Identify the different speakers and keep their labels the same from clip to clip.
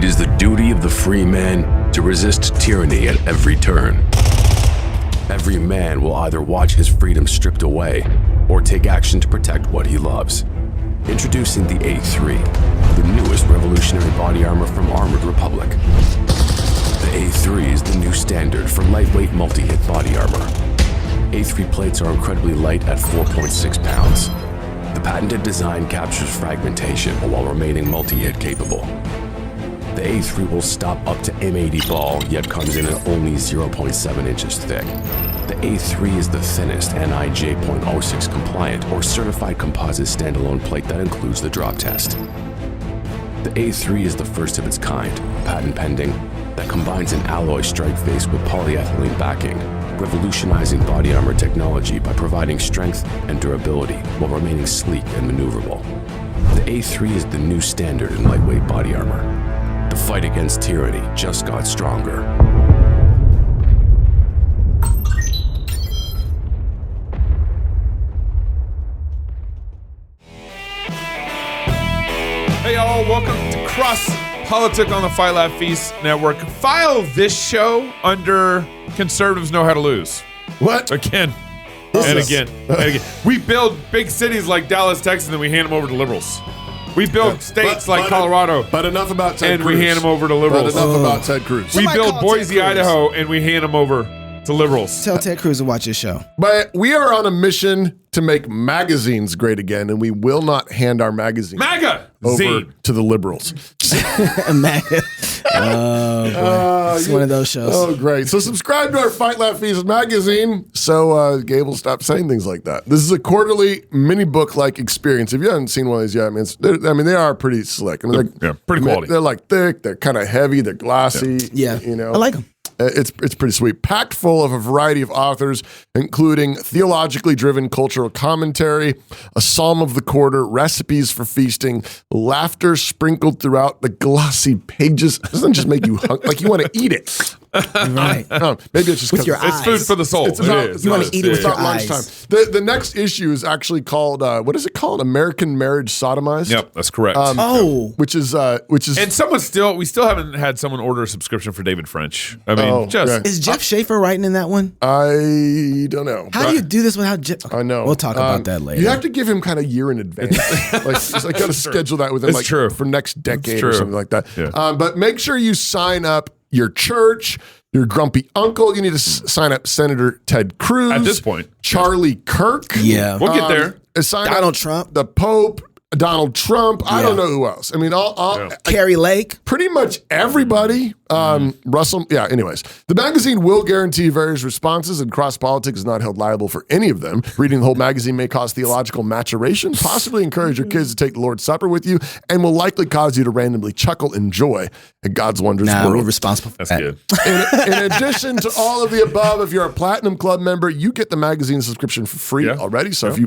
Speaker 1: It is the duty of the free man to resist tyranny at every turn. Every man will either watch his freedom stripped away or take action to protect what he loves. Introducing the A3, the newest revolutionary body armor from Armored Republic. The A3 is the new standard for lightweight multi-hit body armor. A3 plates are incredibly light at 4.6 pounds. The patented design captures fragmentation while remaining multi-hit capable. The A3 will stop up to M80 ball, yet comes in at only 0.7 inches thick. The A3 is the thinnest NIJ.06 compliant or certified composite standalone plate that includes the drop test. The A3 is the first of its kind, patent pending, that combines an alloy strike face with polyethylene backing, revolutionizing body armor technology by providing strength and durability while remaining sleek and maneuverable. The A3 is the new standard in lightweight body armor. The fight against tyranny just got stronger.
Speaker 2: Hey y'all, welcome to CrossPolitic's on the Fight Laugh Feast Network. File this show under Conservatives Know How to Lose.
Speaker 3: What?
Speaker 2: Again. And again. We build big cities like Dallas, Texas, and then we hand them over to liberals. We build states like Colorado.
Speaker 3: But enough about Ted Cruz.
Speaker 2: And we hand them over to liberals.
Speaker 3: But enough about Ted Cruz.
Speaker 2: We build Boise, Idaho, and we hand them over to liberals.
Speaker 4: Tell Ted Cruz to watch this show.
Speaker 3: But we are on a mission to make magazines great again, and we will not hand our magazine over to the liberals.
Speaker 4: MAGA. Oh, boy. It's one of those shows.
Speaker 3: Oh, great. So subscribe to our Fight Laugh Feast magazine so Gabe will stop saying things like that. This is a quarterly mini book-like experience. If you haven't seen one of these yet, they are pretty slick.
Speaker 2: They're pretty quality.
Speaker 3: They're like thick, they're kind of heavy, they're glossy.
Speaker 4: Yeah.
Speaker 3: You know,
Speaker 4: I like them.
Speaker 3: It's pretty sweet. Packed full of a variety of authors, including theologically driven cultural commentary, a psalm of the quarter, recipes for feasting, laughter sprinkled throughout the glossy pages. It doesn't just make you like you want to eat it.
Speaker 4: Right.
Speaker 3: No, maybe it's just
Speaker 4: with your
Speaker 2: it's
Speaker 4: eyes.
Speaker 2: food for the soul.
Speaker 4: You want to eat it with your
Speaker 3: lunchtime.
Speaker 4: eyes.
Speaker 3: The next issue is actually called what is it called? American Marriage Sodomized.
Speaker 2: Yep, that's correct.
Speaker 3: Which is
Speaker 2: and we still haven't had someone order a subscription for David French. I mean,
Speaker 4: Is Jeff Schaefer writing in that one?
Speaker 3: I don't know.
Speaker 4: How do you do this without Jeff?
Speaker 3: I know.
Speaker 4: We'll talk about that later.
Speaker 3: You have to give him kind of a year in advance. Like got to schedule that with him for next decade or something like that. Yeah. But make sure you sign up your church, your grumpy uncle. You need to sign up Senator Ted Cruz.
Speaker 2: At this point.
Speaker 3: Charlie Kirk.
Speaker 4: Yeah.
Speaker 2: We'll get there.
Speaker 4: Donald Trump.
Speaker 3: The Pope. Donald Trump. I don't know who else. I mean,
Speaker 4: Carrie Lake.
Speaker 3: Pretty much everybody. Russell. Yeah, anyways. The magazine will guarantee various responses, and CrossPolitic's is not held liable for any of them. Reading the whole magazine may cause theological maturation, possibly encourage your kids to take the Lord's Supper with you, and will likely cause you to randomly chuckle in joy at God's wondrous world.
Speaker 4: We're responsible for that.
Speaker 2: Good.
Speaker 3: In addition to all of the above, if you're a Platinum Club member, you get the magazine subscription for free already. So if you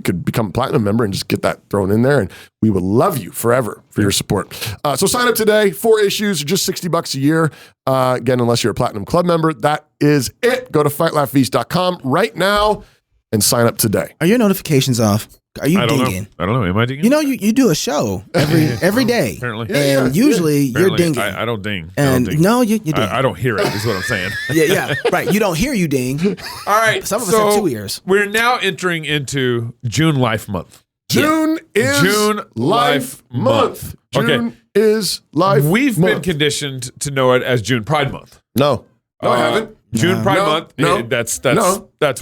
Speaker 3: could become a Platinum member and just get that thrown in there, and we would love you forever for your support. So sign up today. 4 issues, just $60 a year. Again, unless you're a Platinum Club member, that is it. Go to fightlaughfeast.com right now and sign up today.
Speaker 4: Are your notifications off? Are you dinging?
Speaker 2: I don't know. Am I dinging?
Speaker 4: You know, you do a show every day.
Speaker 2: Apparently.
Speaker 4: And usually you're dinging.
Speaker 2: I don't ding.
Speaker 4: No, you ding.
Speaker 2: I don't hear it, is what I'm saying.
Speaker 4: Yeah, right. You don't hear you ding.
Speaker 2: All right.
Speaker 4: Some of us have 2 ears.
Speaker 2: We're now entering into June Life Month.
Speaker 3: June is Life Month. June is Life Month.
Speaker 2: We've been conditioned to know it as June Pride Month.
Speaker 3: No, I haven't.
Speaker 2: June Pride Month. That's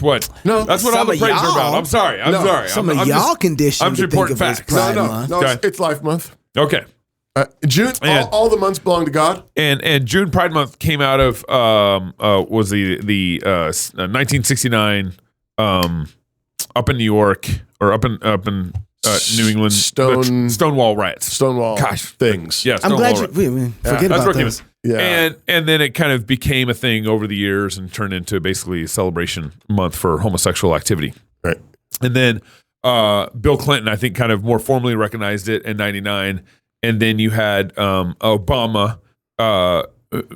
Speaker 2: what all the parades are about. I'm sorry.
Speaker 4: Some of y'all conditioned.
Speaker 2: I'm just reporting facts.
Speaker 3: No, it's Life Month.
Speaker 2: Okay.
Speaker 3: June. All the months belong to God.
Speaker 2: And June Pride Month came out of was the 1969 up in New York or up in New England Stonewall riots.
Speaker 3: Stonewall things.
Speaker 2: Yeah,
Speaker 4: I'm glad you forget about those.
Speaker 2: Yeah. And then it kind of became a thing over the years and turned into basically a celebration month for homosexual activity.
Speaker 3: Right.
Speaker 2: And then Bill Clinton, I think, kind of more formally recognized it in 99. And then you had Obama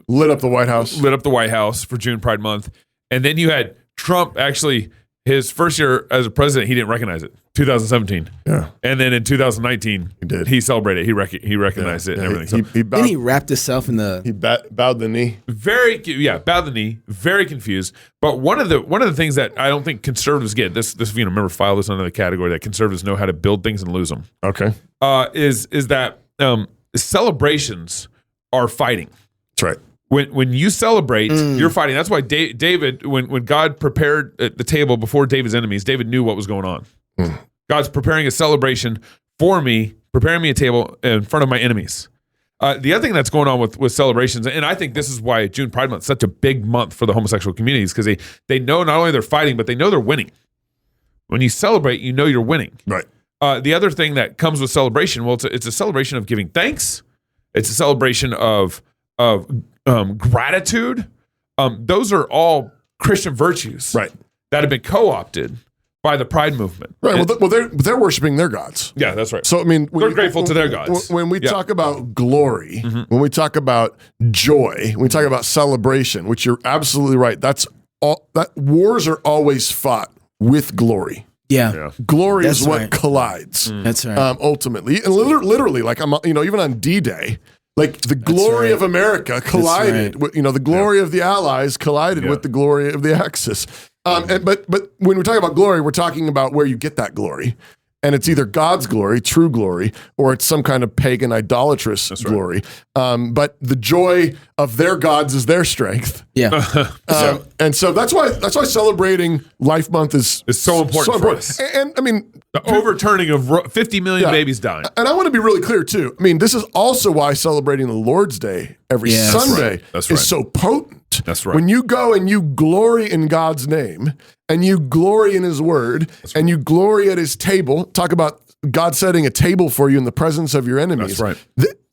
Speaker 3: lit up the White House.
Speaker 2: Lit up the White House for June Pride Month. And then you had Trump actually his first year as a president, he didn't recognize it. 2017.
Speaker 3: Yeah.
Speaker 2: And then in 2019,
Speaker 3: He did.
Speaker 2: He celebrated. He recognized it and everything.
Speaker 3: He
Speaker 4: Then he
Speaker 3: bowed,
Speaker 4: wrapped himself in the.
Speaker 3: he bowed the knee.
Speaker 2: Bowed the knee, very confused. But one of the things that I don't think conservatives get, this remember, file this under the category that conservatives know how to build things and lose them.
Speaker 3: Okay.
Speaker 2: Is that celebrations are fighting.
Speaker 3: That's right.
Speaker 2: When you celebrate, you're fighting. That's why David, when God prepared the table before David's enemies, David knew what was going on. God's preparing a celebration for me, preparing me a table in front of my enemies. The other thing that's going on with celebrations, and I think this is why June Pride Month is such a big month for the homosexual communities, because they know not only they're fighting, but they know they're winning. When you celebrate, you know you're winning.
Speaker 3: Right.
Speaker 2: The other thing that comes with celebration, well, it's a celebration of giving thanks. It's a celebration of gratitude. Those are all Christian virtues,
Speaker 3: Right.
Speaker 2: that have been co-opted by the Pride movement.
Speaker 3: Right. They're worshiping their gods.
Speaker 2: Yeah, that's right.
Speaker 3: So I mean,
Speaker 2: They're grateful to their gods.
Speaker 3: When we talk about glory, when we talk about joy, when we talk about celebration, which you're absolutely right. That's all. That wars are always fought with glory.
Speaker 4: Yeah.
Speaker 3: Glory
Speaker 4: That's
Speaker 3: is what
Speaker 4: right.
Speaker 3: collides.
Speaker 4: That's right.
Speaker 3: Ultimately, and literally, like even on D-Day. Like the glory
Speaker 4: right.
Speaker 3: of America collided, with, the glory of the Allies collided with the glory of the Axis. But when we're talking about glory, we're talking about where you get that glory, and it's either God's glory, true glory, or it's some kind of pagan idolatrous glory. But the joy of their gods is their strength.
Speaker 4: Yeah.
Speaker 3: And so that's why celebrating Life Month is
Speaker 2: so important for us.
Speaker 3: And I mean,
Speaker 2: The overturning of 50 million babies dying.
Speaker 3: and I want to be really clear too. I mean, this is also why celebrating the Lord's Day every
Speaker 4: Yeah.
Speaker 3: Sunday
Speaker 2: That's right.
Speaker 3: is so potent.
Speaker 2: That's right.
Speaker 3: When you go and you glory in God's name, and you glory in His Word, and you glory at His table, talk about God setting a table for you in the presence of your enemies.
Speaker 2: That's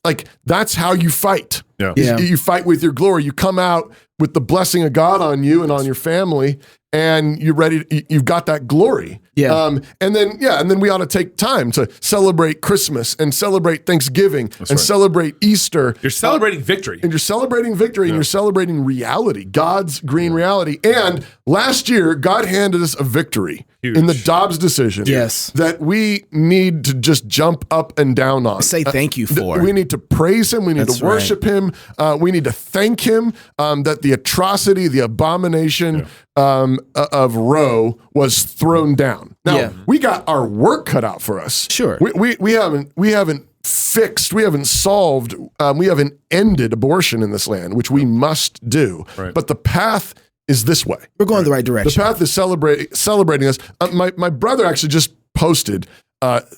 Speaker 2: right.
Speaker 3: That's how you fight.
Speaker 2: Yeah.
Speaker 4: Yeah.
Speaker 3: You fight with your glory. You come out with the blessing of God on you and on your family, and you're ready. You've got that glory.
Speaker 4: Yeah.
Speaker 3: And then we ought to take time to celebrate Christmas and celebrate Thanksgiving and
Speaker 2: right.
Speaker 3: celebrate Easter.
Speaker 2: You're celebrating victory.
Speaker 3: And you're celebrating victory and you're celebrating reality, God's green reality. And last year, God handed us a victory in the Dobbs decision
Speaker 4: Yes.
Speaker 3: that we need to just jump up and down on.
Speaker 4: Say thank you for.
Speaker 3: We need to praise Him. We need
Speaker 4: That's
Speaker 3: to worship Him. We need to thank Him that the atrocity, the abomination of Roe was thrown down. Now, we got our work cut out for us.
Speaker 4: Sure.
Speaker 3: We haven't fixed, we haven't solved, we haven't ended abortion in this land, which we must do.
Speaker 2: Right.
Speaker 3: But the path is this way.
Speaker 4: We're going the right
Speaker 3: The
Speaker 4: direction.
Speaker 3: path is celebrating us. My brother actually just posted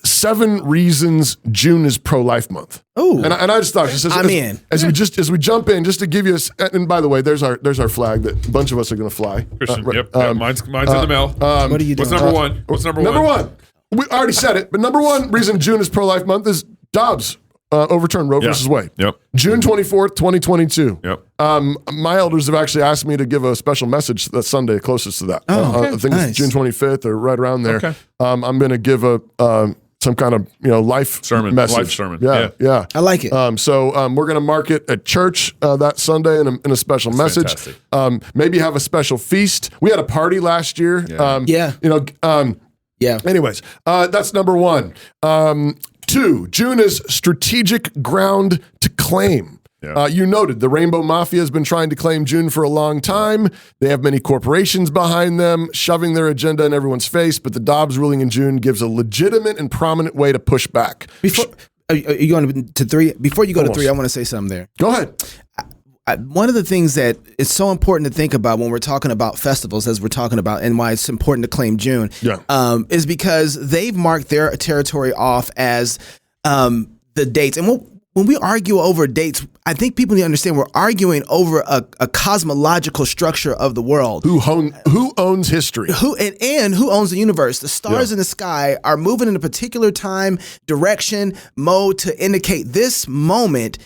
Speaker 3: 7 reasons June is pro-life month.
Speaker 4: Ooh.
Speaker 3: And I just thought,
Speaker 4: I'm in.
Speaker 3: As we jump in, just to give you and by the way, there's our flag that a bunch of us are going to fly.
Speaker 2: Christian, yep. Mine's in the mail.
Speaker 4: What are you doing?
Speaker 2: What's number one? What's number one?
Speaker 3: Number one, we already said it, but number one reason June is pro-life month is Dobbs overturned Roe versus Wade.
Speaker 2: Yep.
Speaker 3: June 24th, 2022.
Speaker 2: Yep.
Speaker 3: My elders have actually asked me to give a special message that Sunday closest to that.
Speaker 4: Oh,
Speaker 3: I think
Speaker 4: nice.
Speaker 3: it's June 25th or right around there.
Speaker 2: Okay.
Speaker 3: I'm going to give some kind of life
Speaker 2: Sermon,
Speaker 3: message.
Speaker 2: life sermon.
Speaker 3: Yeah.
Speaker 4: I like it.
Speaker 3: So we're going to mark it at church that Sunday in a special message.
Speaker 2: fantastic.
Speaker 3: Maybe have a special feast. We had a party last year.
Speaker 4: Yeah.
Speaker 3: Anyways, that's number one. 2, June is strategic ground to claim.
Speaker 2: Yeah.
Speaker 3: You noted the Rainbow Mafia has been trying to claim June for a long time. They have many corporations behind them, shoving their agenda in everyone's face, but the Dobbs ruling in June gives a legitimate and prominent way to push back.
Speaker 4: Before are you going to 3? Before you go
Speaker 3: Almost.
Speaker 4: to 3, I want to say something there.
Speaker 3: Go ahead.
Speaker 4: One of the things that is so important to think about when we're talking about festivals, as we're talking about, and why it's important to claim June, is because they've marked their territory off as the dates. And when we argue over dates, I think people need to understand we're arguing over a cosmological structure of the world.
Speaker 3: Who owns history?
Speaker 4: Who owns the universe? The stars in the sky are moving in a particular time, direction, mode to indicate this moment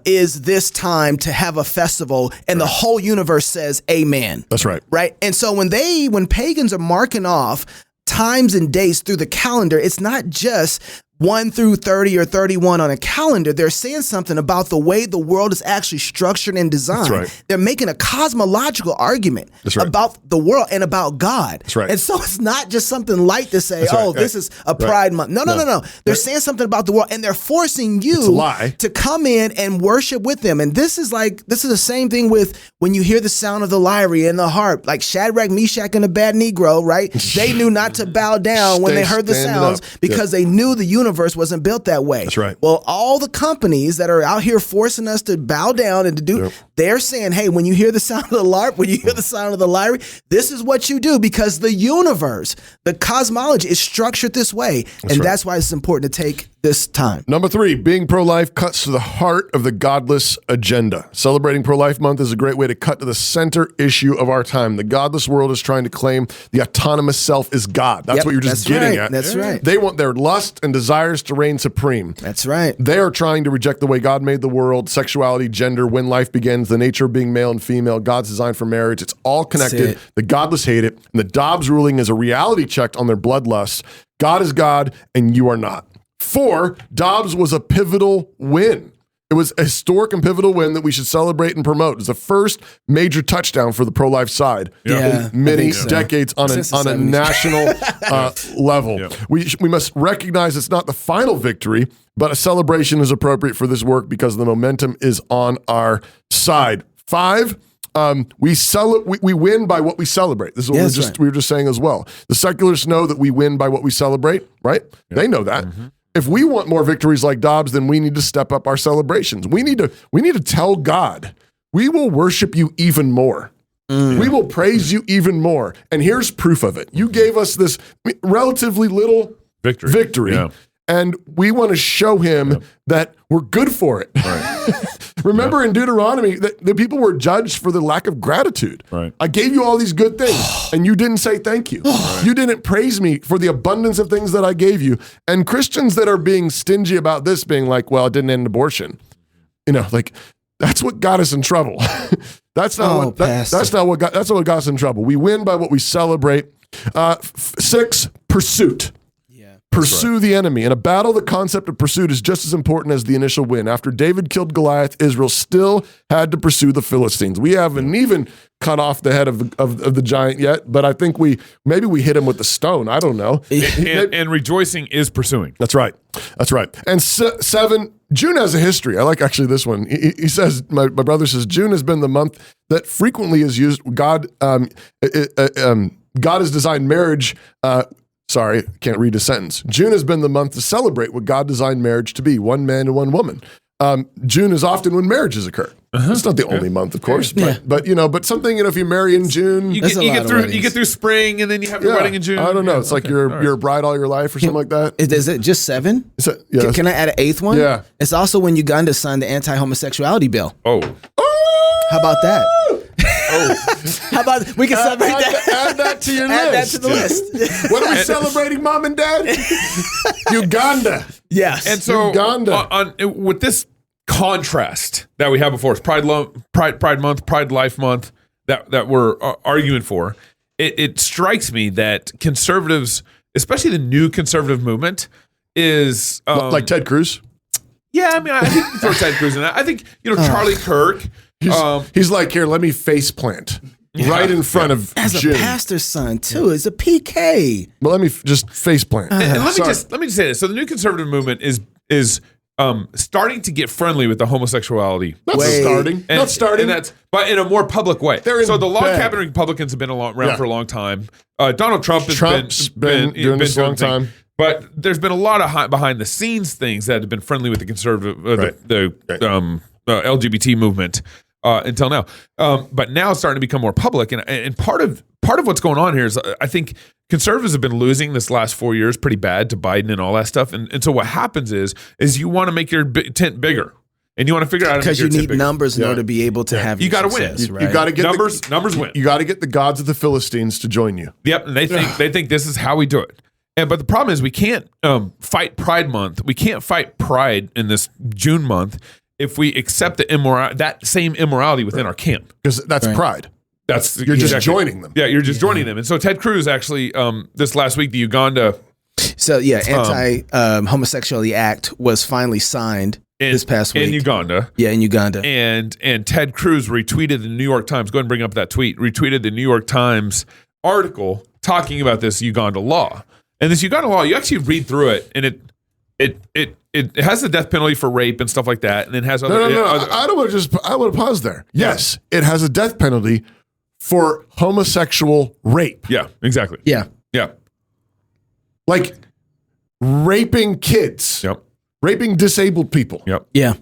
Speaker 4: is this time to have a festival, and the whole universe says amen.
Speaker 3: That's right.
Speaker 4: Right? And so when pagans are marking off times and days through the calendar, it's not just 1 through 30 or 31 on a calendar, they're saying something about the way the world is actually structured and designed.
Speaker 3: That's right.
Speaker 4: They're making a cosmological argument
Speaker 3: That's right.
Speaker 4: about the world and about God.
Speaker 3: That's right.
Speaker 4: And so it's not just something light to say,
Speaker 3: That's right.
Speaker 4: this is a Pride Month. No. They're saying something about the world, and they're forcing you to come in and worship with them. And this is the same thing with when you hear the sound of the lyre and the harp, like Shadrach, Meshach, and a bad Negro, right? They knew not to bow down when they heard the sounds because they knew the universe wasn't built that way.
Speaker 3: That's right.
Speaker 4: Well, all the companies that are out here forcing us to bow down and to do, they're saying, hey, when you hear the sound of the LARP, when you hear the sound of the lyre, this is what you do because the universe, the cosmology is structured this way. That's why it's important to take this time.
Speaker 3: Number 3, being pro-life cuts to the heart of the godless agenda. Celebrating Pro-Life Month is a great way to cut to the center issue of our time. The godless world is trying to claim the autonomous self is God. That's what you're just getting at.
Speaker 4: That's right.
Speaker 3: They want their lust and desires to reign supreme.
Speaker 4: That's right.
Speaker 3: They are trying to reject the way God made the world, sexuality, gender, when life begins, the nature of being male and female, God's design for marriage. It's all connected. The godless hate it. And the Dobbs ruling is a reality check on their bloodlust. God is God and you are not. 4, Dobbs was a pivotal win. It was a historic and pivotal win that we should celebrate and promote. It's the first major touchdown for the pro-life side in many decades on a national level. Yeah. We must recognize it's not the final victory, but a celebration is appropriate for this work because the momentum is on our side. 5, we win by what we celebrate. This is what we were just saying as well. The secularists know that we win by what we celebrate, right? Yeah. They know that. Mm-hmm. If we want more victories like Dobbs, then we need to step up our celebrations. We need to tell God, we will worship you even more. We will praise you even more. And here's proof of it. You gave us this relatively little victory. Yeah. And we want to show him that we're good for it. Right. Remember in Deuteronomy that the people were judged for the lack of gratitude. Right. I gave you all these good things and you didn't say thank you. You didn't praise me for the abundance of things that I gave you. And Christians that are being stingy about this being like, well, it didn't end abortion. That's what got us in trouble. That's not what got us in trouble. We win by what we celebrate. 6, pursuit. Pursue the enemy. In a battle, the concept of pursuit is just as important as the initial win. After David killed Goliath, Israel still had to pursue the Philistines. We haven't even cut off the head of the giant yet, but I think maybe we hit him with the stone. I don't know.
Speaker 2: And rejoicing is pursuing.
Speaker 3: That's right. And 7, June has a history. I like actually this one. He says, my brother says, June has been the month that frequently is used. God has designed marriage. Sorry, can't read a sentence. June has been the month to celebrate what God designed marriage to be, one man and one woman. June is often when marriages occur. It's not the only month, of course, but something, if you marry in June,
Speaker 2: you get through spring and then you have your wedding in June.
Speaker 3: I don't know. It's like you're a bride all your life or something like that.
Speaker 4: Is it just 7? Can I add an 8th one?
Speaker 3: Yeah.
Speaker 4: It's also when Uganda signed the anti-homosexuality bill.
Speaker 2: Oh.
Speaker 4: How about that? How about we can celebrate that?
Speaker 3: Add that to your list.
Speaker 4: Add that to the list.
Speaker 3: What are we celebrating, Mom and Dad? Uganda.
Speaker 4: Yes.
Speaker 2: And so
Speaker 3: Uganda.
Speaker 2: With this contrast that we have before us, Pride Month, Pride Life Month, that we're arguing for, it strikes me that conservatives, especially the new conservative movement, is
Speaker 3: like Ted Cruz.
Speaker 2: Yeah, I mean, I think throw Ted Cruz in that. I think Charlie Kirk.
Speaker 3: He's like, here, let me face plant right in front of
Speaker 4: as
Speaker 3: Jim.
Speaker 4: A pastor's son too. It's a PK.
Speaker 3: But let me just face plant.
Speaker 2: And let me just say this. So the new conservative movement is starting to get friendly with the homosexuality.
Speaker 3: Not starting.
Speaker 2: And that's but in a more public way. So the log cabin Republicans have been around for a long time. Donald Trump has been doing this a long time. But there's been a lot of behind the scenes things that have been friendly with the conservative, the LGBT movement. Until now, but now it's starting to become more public, and part of what's going on here is I think conservatives have been losing this last 4 years pretty bad to Biden and all that stuff, and so what happens is you want to make your tent bigger, and you want to figure out
Speaker 4: because you need numbers in order to be able to have.
Speaker 2: You got to win.
Speaker 3: Right? You got to get
Speaker 2: numbers win.
Speaker 3: You got to get the gods of the Philistines to join you.
Speaker 2: Yep, and they think this is how we do it. But the problem is we can't fight Pride Month. We can't fight Pride in this June month if we accept that same immorality within our camp.
Speaker 3: Because that's pride.
Speaker 2: You're
Speaker 3: just joining them.
Speaker 2: Yeah, you're just joining them. And so Ted Cruz actually, this last week, the Uganda
Speaker 4: So yeah, anti-homosexuality act was finally signed this past week
Speaker 2: in Uganda.
Speaker 4: Yeah, in Uganda.
Speaker 2: And Ted Cruz retweeted the New York Times. Go ahead and bring up that tweet. Retweeted the New York Times article talking about this Uganda law. And this Uganda law, you actually read through it, and it has the death penalty for rape and stuff like that, and it has other.
Speaker 3: No. I want to pause there. Yes, it has a death penalty for homosexual rape.
Speaker 2: Yeah, exactly.
Speaker 4: Yeah.
Speaker 3: Like raping kids.
Speaker 2: Yep.
Speaker 3: Raping disabled people.
Speaker 2: Yep.
Speaker 4: Yeah.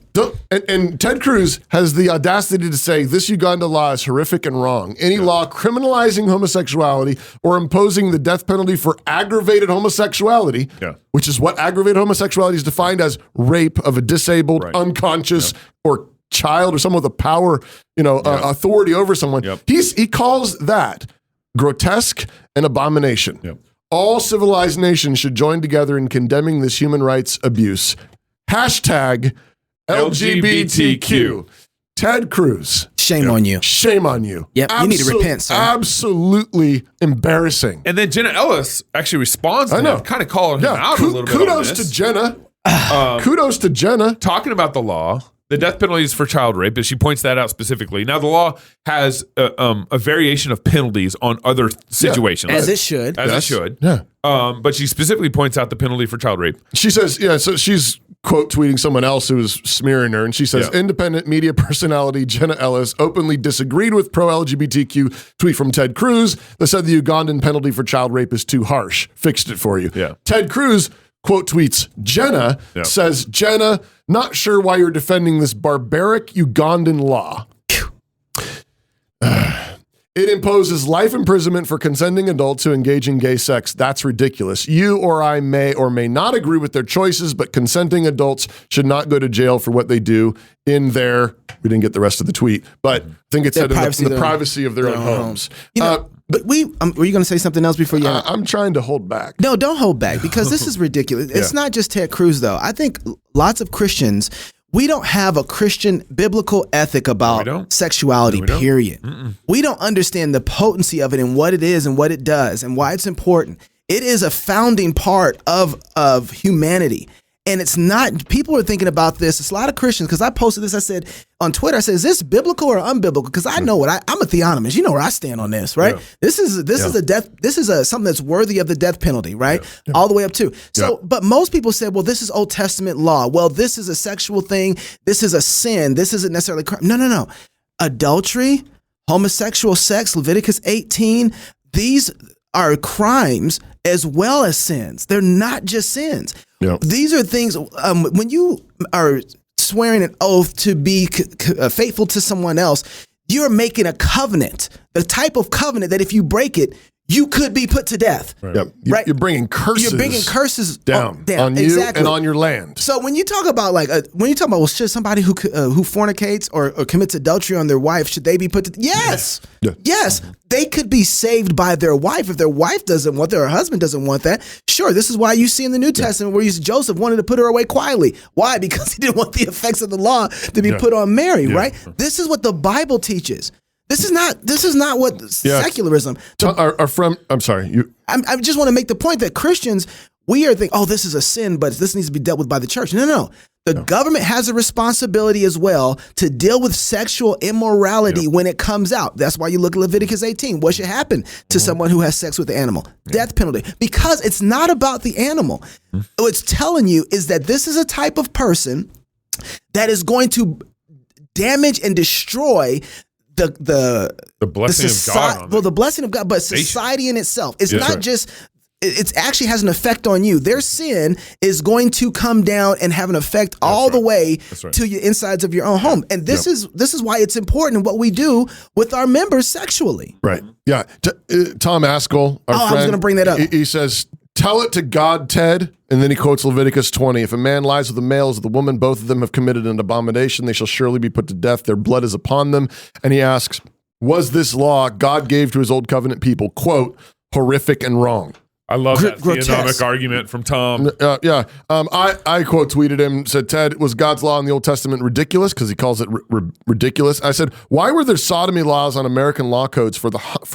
Speaker 3: And Ted Cruz has the audacity to say this Uganda law is horrific and wrong. Any law criminalizing homosexuality or imposing the death penalty for aggravated homosexuality, which is what aggravated homosexuality is defined as rape of a disabled, unconscious, or child or someone with a power, authority over someone.
Speaker 2: Yep.
Speaker 3: He calls that grotesque and abomination.
Speaker 2: Yep.
Speaker 3: All civilized nations should join together in condemning this human rights abuse. Hashtag LGBTQ. Ted Cruz.
Speaker 4: Shame on you.
Speaker 3: Shame on you.
Speaker 4: Yep, you need to repent, sir.
Speaker 3: Absolutely embarrassing.
Speaker 2: And then Jenna Ellis actually responds to him, kind of calling him out a little bit.
Speaker 3: Kudos to Jenna. Kudos to Jenna.
Speaker 2: Talking about the law. The death penalty is for child rape, and she points that out specifically. Now, the law has a variation of penalties on other situations.
Speaker 4: As it should.
Speaker 2: As it should.
Speaker 3: Yeah.
Speaker 2: But she specifically points out the penalty for child rape.
Speaker 3: She says, so she's quote tweeting someone else who was smearing her, and she says, independent media personality Jenna Ellis openly disagreed with pro-LGBTQ tweet from Ted Cruz that said the Ugandan penalty for child rape is too harsh. Fixed it for you.
Speaker 2: Yeah.
Speaker 3: Ted Cruz quote tweets Jenna, says, Jenna, not sure why you're defending this barbaric Ugandan law. It imposes life imprisonment for consenting adults who engage in gay sex. That's ridiculous. You or I may or may not agree with their choices, but consenting adults should not go to jail for what they do in their, we didn't get the rest of the tweet, but I think it said in the privacy of their own homes.
Speaker 4: But were you going to say something else before you?
Speaker 3: I'm trying to hold back.
Speaker 4: No, don't hold back, because this is ridiculous. It's not just Ted Cruz, though. I think lots of Christians, we don't have a Christian biblical ethic about sexuality, period. We don't understand the potency of it and what it is and what it does and why it's important. It is a founding part of humanity. And it's not, people are thinking about this. It's a lot of Christians, because I posted this, I said on Twitter, I said, is this biblical or unbiblical? Because I know I'm a theonomist. You know where I stand on this, right? Yeah. This is something that's worthy of the death penalty, right? Yeah. All the way up to. So, but most people said, well, this is Old Testament law. Well, this is a sexual thing. This is a sin. This isn't necessarily crime. No. Adultery, homosexual sex, Leviticus 18, these are crimes as well as sins. They're not just sins. Yep. These are things, when you are swearing an oath to be faithful to someone else, you're making a covenant, the type of covenant that if you break it, you could be put to death. Right.
Speaker 3: Yep. You're bringing curses down on you and on your land.
Speaker 4: So when you talk about well, should somebody who fornicates or commits adultery on their wife, should they be put to yes. Yeah. Yes. They could be saved by their wife if their wife doesn't want that, or her husband doesn't want that. Sure, this is why you see in the New Testament where Joseph wanted to put her away quietly. Why? Because he didn't want the effects of the law to be put on Mary, right? This is what the Bible teaches. This is not what secularism.
Speaker 3: I'm sorry.
Speaker 4: I just want to make the point that Christians, we are thinking, this is a sin, but this needs to be dealt with by the church. No. The government has a responsibility as well to deal with sexual immorality when it comes out. That's why you look at Leviticus 18. What should happen to someone who has sex with the animal? Death penalty. Because it's not about the animal. What it's telling you is that this is a type of person that is going to damage and destroy the blessing of God. Well, the blessing of God, but society in itself. It's not just. It actually has an effect on you. Their sin is going to come down and have an effect all the way to your insides of your own home. And this is why it's important what we do with our members sexually.
Speaker 3: Right. Yeah. Tom Askell, our friend,
Speaker 4: I was going to bring that up.
Speaker 3: He says, "Tell it to God, Ted." And then he quotes Leviticus 20. If a man lies with a male as with a woman, both of them have committed an abomination. They shall surely be put to death. Their blood is upon them. And he asks, was this law God gave to his old covenant people, quote, horrific and wrong?
Speaker 2: I love that theonomic argument from Tom.
Speaker 3: I quote tweeted him, said, Ted, was God's law in the Old Testament ridiculous? Because he calls it ridiculous. I said, why were there sodomy laws on American law codes for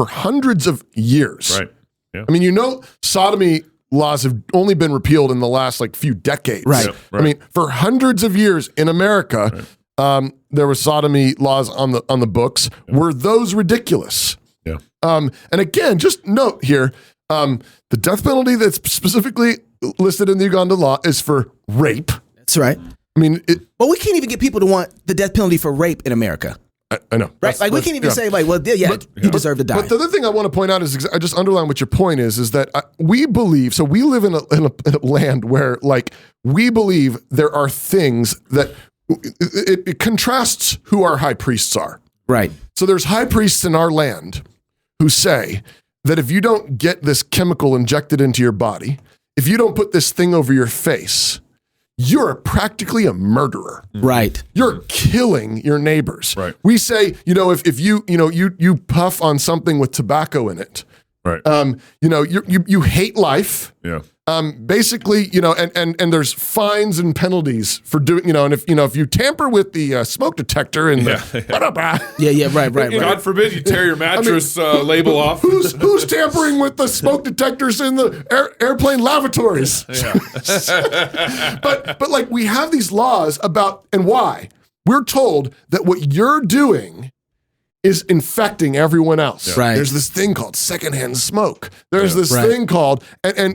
Speaker 3: hundreds of years?
Speaker 2: Right. Yeah.
Speaker 3: I mean, sodomy laws have only been repealed in the last like few decades.
Speaker 4: Right.
Speaker 3: I mean, for hundreds of years in America, there were sodomy laws on the books. Were those ridiculous?
Speaker 2: Yeah.
Speaker 3: And again, just note here, the death penalty that's specifically listed in the Uganda law is for rape.
Speaker 4: That's right.
Speaker 3: I mean,
Speaker 4: but we can't even get people to want the death penalty for rape in America.
Speaker 3: I know.
Speaker 4: Right? Like we can't even say like, well, you deserve to die.
Speaker 3: But the other thing I want to point out is, I just underline what your point is that we believe, so we live in a land where like we believe there are things that it contrasts who our high priests are.
Speaker 4: Right.
Speaker 3: So there's high priests in our land who say that if you don't get this chemical injected into your body, if you don't put this thing over your face, you're practically a murderer.
Speaker 4: Right.
Speaker 3: You're killing your neighbors.
Speaker 2: Right.
Speaker 3: We say, if you puff on something with tobacco in it,
Speaker 2: right.
Speaker 3: You hate life.
Speaker 2: Yeah.
Speaker 3: Basically, and there's fines and penalties for doing, and if you tamper with the smoke detector and
Speaker 4: right.
Speaker 2: God forbid you tear your mattress label off.
Speaker 3: Who's tampering with the smoke detectors in the airplane lavatories?
Speaker 2: Yeah.
Speaker 3: but like we have these laws about, and why? We're told that what you're doing is infecting everyone else.
Speaker 4: Yeah. Right.
Speaker 3: There's this thing called secondhand smoke. There's this thing called, and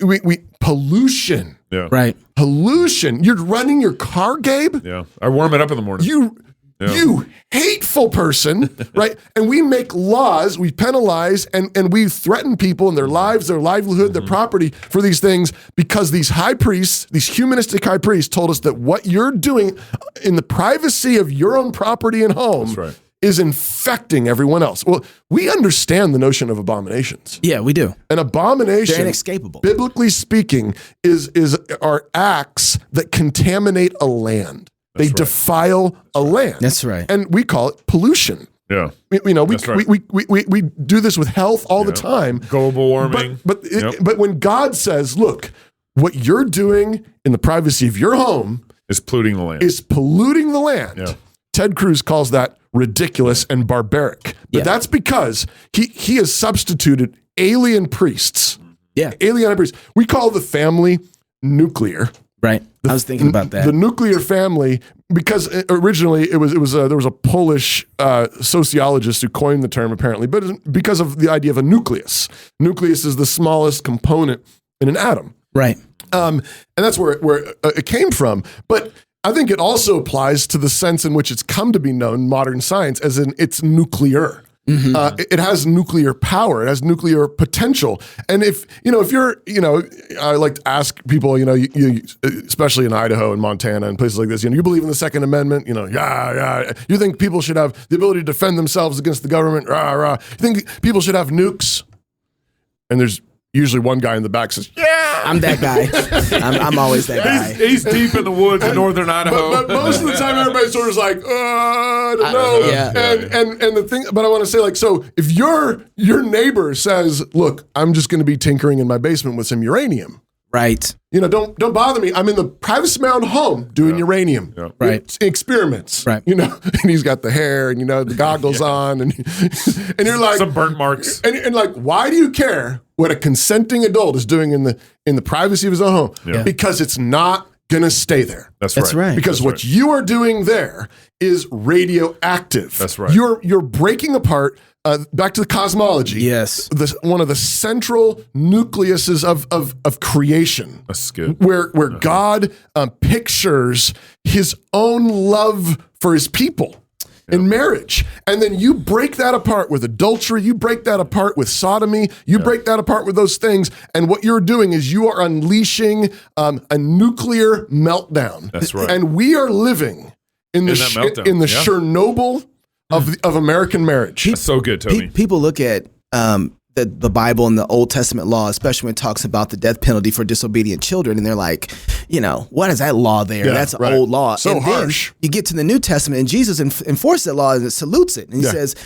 Speaker 3: we pollution.
Speaker 2: Yeah.
Speaker 4: Right.
Speaker 3: Pollution. You're running your car, Gabe?
Speaker 2: Yeah. I warm it up in the morning.
Speaker 3: You hateful person, right? And we make laws, we penalize, and we threaten people and their lives, their livelihood, their property for these things because these high priests, these humanistic high priests told us that what you're doing in the privacy of your own property and home is infecting everyone else. Well, we understand the notion of abominations.
Speaker 4: Yeah, we do.
Speaker 3: An abomination,
Speaker 4: they're inescapable.
Speaker 3: Biblically speaking, are acts that contaminate a land. They defile a land.
Speaker 4: That's right.
Speaker 3: And we call it pollution.
Speaker 2: Yeah.
Speaker 3: We do this with health all the time.
Speaker 2: Global warming.
Speaker 3: But when God says, look, what you're doing in the privacy of your home
Speaker 2: is polluting the land. Yeah.
Speaker 3: Ted Cruz calls that ridiculous and barbaric. But that's because he has substituted alien priests.
Speaker 4: Yeah.
Speaker 3: Alien priests. We call the family nuclear.
Speaker 4: Right. I was thinking about that.
Speaker 3: The nuclear family, because originally there was a Polish sociologist who coined the term apparently, but because of the idea of a nucleus. Nucleus is the smallest component in an atom.
Speaker 4: Right.
Speaker 3: And that's where it came from. But I think it also applies to the sense in which it's come to be known in modern science, as in it's nuclear. Mm-hmm. It has nuclear power. It has nuclear potential. And if you're, I like to ask people, you, especially in Idaho and Montana and places like this, you believe in the Second Amendment, you think people should have the ability to defend themselves against the government, You think people should have nukes? And there's usually one guy in the back says, yeah.
Speaker 4: I'm that guy. I'm always that guy.
Speaker 2: He's deep in the woods in northern Idaho.
Speaker 3: But most of the time, everybody's sort of like, I don't know.
Speaker 4: Yeah.
Speaker 3: And the thing, but I want to say, like, so if your neighbor says, look, I'm just going to be tinkering in my basement with some uranium.
Speaker 4: Right.
Speaker 3: Don't bother me. I'm in the privacy of my own home doing uranium.
Speaker 2: Yeah.
Speaker 4: Right.
Speaker 3: Experiments.
Speaker 4: Right.
Speaker 3: And he's got the hair and, the goggles on and you're like.
Speaker 2: Some burnt marks.
Speaker 3: And like, why do you care what a consenting adult is doing in the privacy of his own home?
Speaker 2: Yeah.
Speaker 3: Because it's not going to stay there.
Speaker 2: That's
Speaker 4: right.
Speaker 3: Because what you are doing there is radioactive.
Speaker 2: That's right.
Speaker 3: You're breaking apart. Back to the cosmology.
Speaker 4: Yes.
Speaker 3: One of the central nucleuses of creation.
Speaker 2: That's good.
Speaker 3: Where God pictures his own love for his people in marriage. And then you break that apart with adultery. You break that apart with sodomy. You break that apart with those things. And what you're doing is you are unleashing a nuclear meltdown.
Speaker 2: That's right.
Speaker 3: And we are living in the Chernobyl of American marriage.
Speaker 2: That's so good, Tony.
Speaker 4: People look at the Bible and the Old Testament law, especially when it talks about the death penalty for disobedient children, and they're like, what is that law there? That's an old law.
Speaker 3: So
Speaker 4: and
Speaker 3: harsh.
Speaker 4: Then you get to the New Testament, and Jesus enforces that law and salutes it, and he says,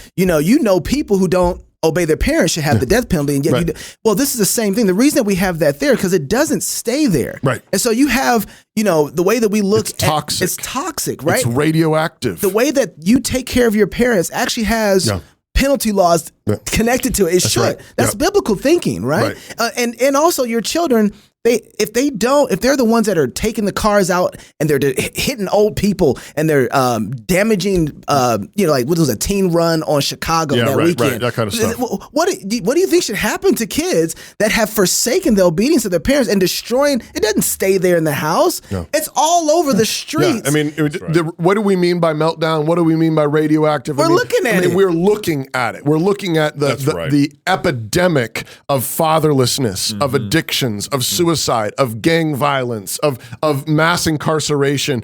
Speaker 4: people who don't obey their parents should have the death penalty, and yet this is the same thing. The reason that we have that there because it doesn't stay there,
Speaker 3: right?
Speaker 4: And so you have the way that we look,
Speaker 3: it's toxic.
Speaker 4: It's toxic, right?
Speaker 3: It's radioactive.
Speaker 4: The way that you take care of your parents actually has penalty laws connected to it. It should.
Speaker 3: right.
Speaker 4: That's biblical thinking, right? And also your children, if they're the ones that are taking the cars out and they're hitting old people and they're damaging, like what was a teen run on Chicago that weekend,
Speaker 3: right, that kind of stuff.
Speaker 4: What do you think should happen to kids that have forsaken the obedience of their parents and destroying? It doesn't stay there in the house. No. It's all over the streets.
Speaker 3: Yeah, I mean, what do we mean by meltdown? What do we mean by radioactive?
Speaker 4: We're looking at it.
Speaker 3: We're looking at it. We're looking at the epidemic of fatherlessness, of addictions, of suicide, of gang violence, of mass incarceration,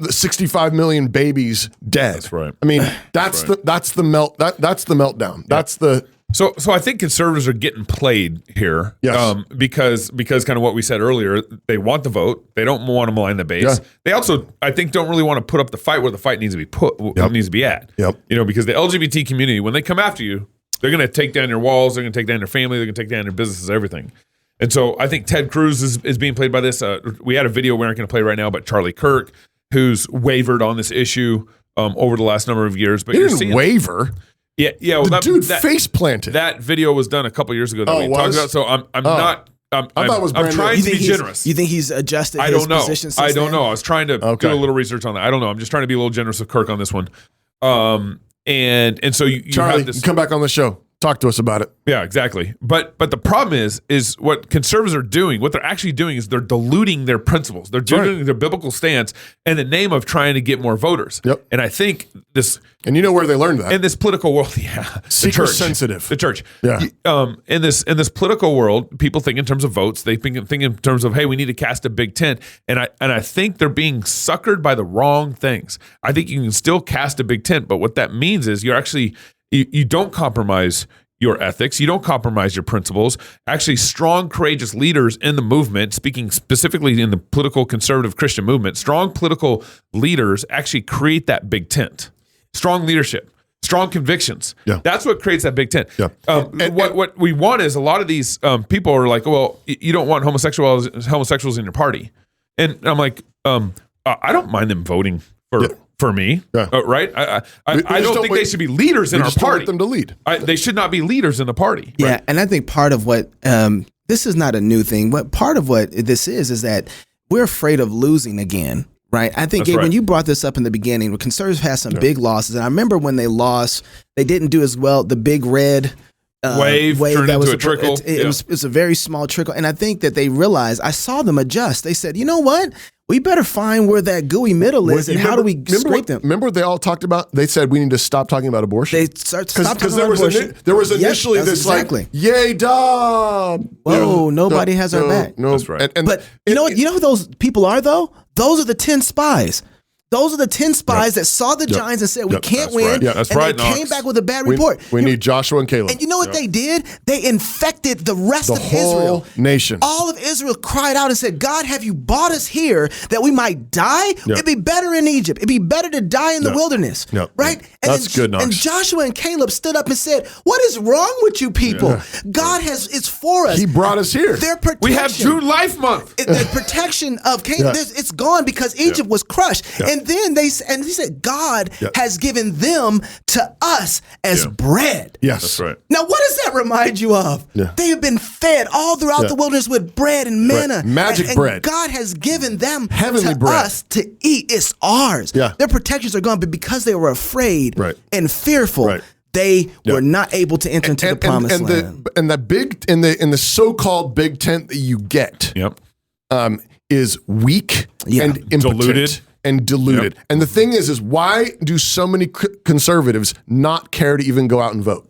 Speaker 3: 65 million babies dead.
Speaker 2: That's right.
Speaker 3: I mean, that's the meltdown. That's the.
Speaker 2: So I think conservatives are getting played here, because kind of what we said earlier, they want the vote, they don't want to malign the base. Yeah. They also, I think, don't really want to put up the fight where the fight needs to be needs to be at.
Speaker 3: Yep.
Speaker 2: Because the LGBT community, when they come after you, they're going to take down your walls, they're going to take down your family, they're going to take down your businesses, everything. And so I think Ted Cruz is being played by this. We had a video we aren't going to play right now, but Charlie Kirk, who's wavered on this issue over the last number of years. But
Speaker 3: he didn't waver.
Speaker 2: Yeah. Well,
Speaker 3: the dude face planted.
Speaker 2: That video was done a couple years ago that we talked about. So I'm trying to be generous.
Speaker 4: You think he's adjusted his position since
Speaker 2: I don't
Speaker 4: then?
Speaker 2: know. I was trying to do a little research on that. I don't know. I'm just trying to be a little generous with Kirk on this one. And so you
Speaker 3: Charlie,
Speaker 2: have this,
Speaker 3: come back on the show. Talk to us about it.
Speaker 2: Yeah, exactly. But the problem is what conservatives are doing, what they're actually doing is they're diluting their principles. They're diluting their biblical stance in the name of trying to get more voters.
Speaker 3: Yep.
Speaker 2: And I think this...
Speaker 3: And you know where they learned that?
Speaker 2: In this political world,
Speaker 3: Seeker sensitive.
Speaker 2: The church.
Speaker 3: Yeah.
Speaker 2: In this political world, people think in terms of votes. They think in terms of, hey, we need to cast a big tent. And I think they're being suckered by the wrong things. I think you can still cast a big tent, but what that means is you're actually... You don't compromise your ethics. You don't compromise your principles. Actually, strong, courageous leaders in the movement, speaking specifically in the political conservative Christian movement, strong political leaders actually create that big tent. Strong leadership, strong convictions.
Speaker 3: Yeah.
Speaker 2: That's what creates that big tent.
Speaker 3: Yeah.
Speaker 2: What we want is a lot of these people are like, well, you don't want homosexuals in your party. And I'm like, I don't mind them voting for me, right? I don't think they should be leaders in our party.
Speaker 3: Want them to lead.
Speaker 2: They should not be leaders in the party.
Speaker 4: Yeah,
Speaker 2: right?
Speaker 4: and I think part of what this is not a new thing, but part of what this is that we're afraid of losing again, right? I think when you brought this up in the beginning, when conservatives had some big losses, and I remember when they lost, they didn't do as well. The big red
Speaker 2: wave turned
Speaker 4: that
Speaker 2: into
Speaker 4: was
Speaker 2: a trickle.
Speaker 4: It's a very small trickle, and I think that they realized. I saw them adjust. They said, you know what? We better find where that gooey middle is, and how do we scrape them?
Speaker 3: Remember what they all talked about? They said we need to stop talking about abortion.
Speaker 4: They stopped talking about abortion.
Speaker 3: There was initially this yay, duh.
Speaker 4: Whoa, nobody has our back.
Speaker 3: No,
Speaker 2: that's right.
Speaker 4: But you know what? You know who those people are, though? Those are the 10 spies. Those are the 10 spies that saw the giants and said, we can't win.
Speaker 2: Right. Yeah, that's
Speaker 4: and
Speaker 2: right,
Speaker 4: they came back with a bad report.
Speaker 3: We need Joshua and Caleb.
Speaker 4: And you know what they did? They infected the rest of Israel.
Speaker 3: The whole nation.
Speaker 4: All of Israel cried out and said, God, have you brought us here that we might die? It'd be better in Egypt. It'd be better to die in the wilderness. Right? And
Speaker 3: that's good, Knox.
Speaker 4: And Joshua and Caleb stood up and said, what is wrong with you people? God is for us.
Speaker 3: He brought us here.
Speaker 4: Their protection.
Speaker 2: We have June Life Month.
Speaker 4: The protection of Canaan, it's gone because Egypt was crushed. And then he said, God has given them to us as bread.
Speaker 3: Yes.
Speaker 2: That's right.
Speaker 4: Now, what does that remind you of? They have been fed all throughout the wilderness with bread and manna.
Speaker 3: Magic
Speaker 4: and
Speaker 3: bread.
Speaker 4: God has given them
Speaker 3: heavenly
Speaker 4: to
Speaker 3: bread.
Speaker 4: us to eat. It's ours. Their protections are gone, but because they were afraid and fearful, they were not able to enter into the promised land.
Speaker 3: And the big in the so-called big tent that you get is weak and impotent.
Speaker 2: Diluted.
Speaker 3: And diluted. And the thing is why do so many conservatives not care to even go out and vote?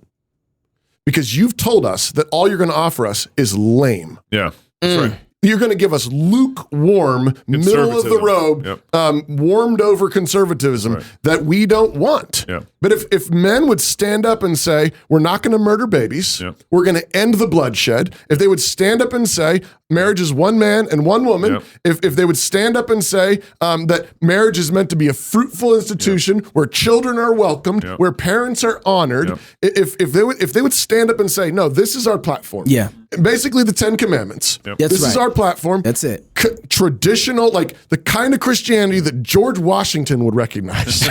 Speaker 3: Because you've told us that all you're going to offer us is lame.
Speaker 2: Yeah, that's right.
Speaker 3: You're going to give us lukewarm, middle of the road, warmed over conservatism that we don't want. But if men would stand up and say, we're not going to murder babies, we're going to end the bloodshed, if they would stand up and say, marriage is one man and one woman, if they would stand up and say that marriage is meant to be a fruitful institution where children are welcomed, where parents are honored, if they would stand up and say, no, this is our platform. Basically the 10 Commandments. This is our platform.
Speaker 4: That's it.
Speaker 3: Traditional, like the kind of Christianity that George Washington would recognize.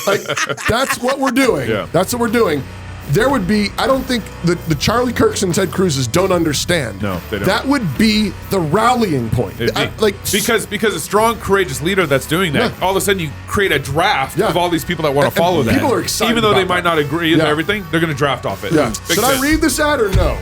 Speaker 3: Like that's what we're doing. That's what we're doing. there would be, I don't think the Charlie Kirks and Ted Cruz's don't understand.
Speaker 2: No, they don't.
Speaker 3: That would be the rallying point.
Speaker 2: Because a strong, courageous leader that's doing that, all of a sudden you create a draft of all these people that want to follow that.
Speaker 3: People are excited.
Speaker 2: Even though they
Speaker 3: about
Speaker 2: might not agree with everything, they're going to draft off it.
Speaker 3: Yeah. Should I read this ad or no?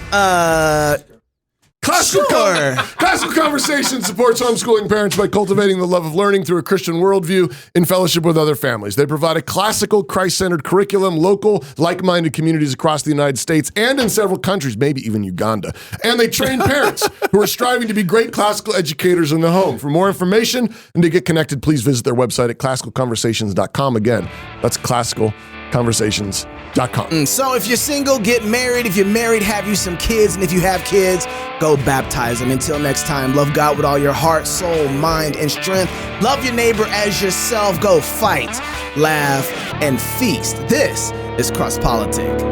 Speaker 3: Classical Conversations supports homeschooling parents by cultivating the love of learning through a Christian worldview in fellowship with other families. They provide a classical, Christ-centered curriculum, local, like-minded communities across the United States and in several countries, maybe even Uganda. And they train parents who are striving to be great classical educators in the home. For more information and to get connected, please visit their website at classicalconversations.com. Again, that's classicalconversations.com.
Speaker 4: So if you're single, get married. If you're married, have you some kids. And if you have kids, go baptize them. Until next time, love God with all your heart, soul, mind, and strength. Love your neighbor as yourself. Go fight, laugh, and feast. This is CrossPolitic's.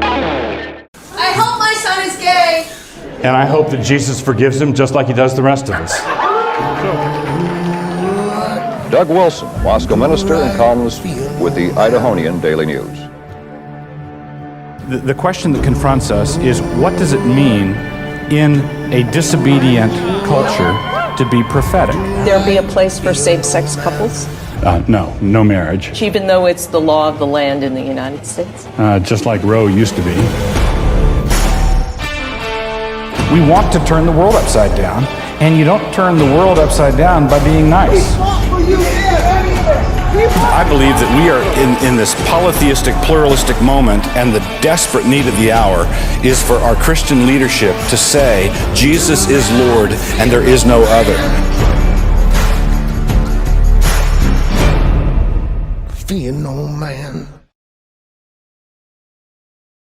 Speaker 5: I hope my son is gay.
Speaker 6: And I hope that Jesus forgives him just like he does the rest of us.
Speaker 7: Doug Wilson, Moscow minister and columnist with the Idahonian Daily News.
Speaker 6: The question that confronts us is, what does it mean in a disobedient culture to be prophetic?
Speaker 8: There be a place for same-sex couples?
Speaker 6: No marriage.
Speaker 8: Even though it's the law of the land in the United States?
Speaker 6: Just like Roe used to be. We want to turn the world upside down, and you don't turn the world upside down by being nice. I believe that we are in this polytheistic, pluralistic moment, and the desperate need of the hour is for our Christian leadership to say, Jesus is Lord and there is no other.
Speaker 3: Fear no man.